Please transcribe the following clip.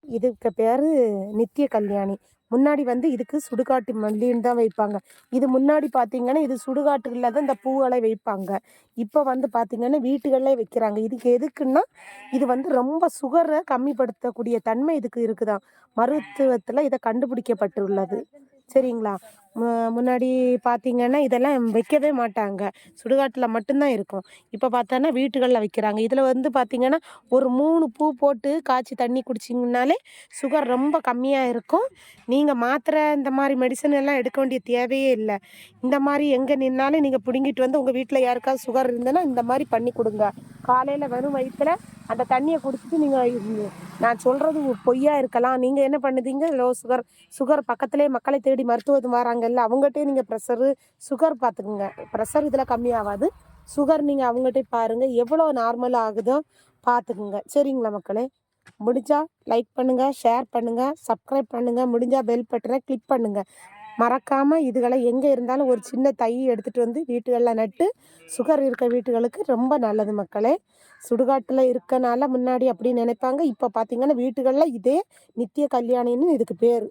இதுக்கு பேரு நித்திய கல்யாணி. முன்னாடி வந்து இதுக்கு சுடுகாட்டு மல்லின்னு தான் வைப்பாங்க. இது முன்னாடி பார்த்தீங்கன்னா, இது சுடுகாட்டுகள்ல தான் இந்த பூவெல்லாம் வைப்பாங்க. இப்ப வந்து பார்த்தீங்கன்னா, வீட்டுகள்லே வைக்கிறாங்க. இதுக்கு எதுக்குன்னா, இது வந்து ரொம்ப சுகர கம்மிப்படுத்தக்கூடிய தன்மை இதுக்கு இருக்குதாம். மருத்துவத்தில இத கண்டுபிடிக்கப்பட்டுள்ளது. சரிங்களா? முன்னாடி பார்த்தீங்கன்னா, இதெல்லாம் வைக்கவே மாட்டாங்க. சுடுகாட்டுல மட்டும் தான் இருக்கும். இப்ப பார்த்தோன்னா, வீட்டுகள்ல வைக்கிறாங்க. இதுல வந்து பார்த்தீங்கன்னா, ஒரு 3 பூ போட்டு காய்ச்சி தண்ணி குடிச்சிங்கனாலே, சுகர் ரொம்ப கம்மியா இருக்கும். நீங்க மாத்திரை இந்த மாரி மெடிசன் எல்லாம் எடுக்க வேண்டிய தேவையே இல்ல. இந்த மாரி எங்க நின்னாலும் நீங்க புடுங்கிட்டு வந்து உங்க வீட்ல யாருக்காவது சுகர் இருந்ததுன்னா, இந்த மாரி பண்ணி குடுங்க. காலையில வெறும் வயித்துல அந்த தண்ணிய குடிச்சிட்டு நீங்க நான் சொல்றது பொய்யா இருக்கலாம். நீங்க என்ன பண்ணுதீங்க, லோ சுகர் சுகர் பக்கத்திலேயே மக்களை தேடி மருத்துவம் வராங்கல்ல, அவங்கட்டயே நீங்க ப்ரெஷரு, சுகர் பார்த்துக்குங்க. ப்ரெஷர் இதில கம்மியாவாது. சுகர் நீங்க அவங்கட்டயே பாருங்க. எவ்வளோ நார்மல் ஆகுதோ பார்த்துக்குங்க. சரிங்களா மக்களே? முடிஞ்சா லைக் பண்ணுங்க, ஷேர் பண்ணுங்க, சப்ஸ்கிரைப் பண்ணுங்க. முடிஞ்சா பெல் பட்டன கிளிக் பண்ணுங்க. மறக்காம இதுகள எங்க இருந்தாலும் ஒரு சின்ன தை எடுத்துட்டு வந்து வீட்டுகள்ல நட்டு, சுகர் இருக்க வீட்டுகளுக்கு ரொம்ப நல்லது மக்களே. சுடுகாட்டுல இருக்கனால முன்னாடி அப்படி நினைப்பாங்க. இப்ப பார்த்தீங்கன்னா, வீட்டுகள்ல இதே நித்திய கல்யாணின்னு இதுக்கு பேரு.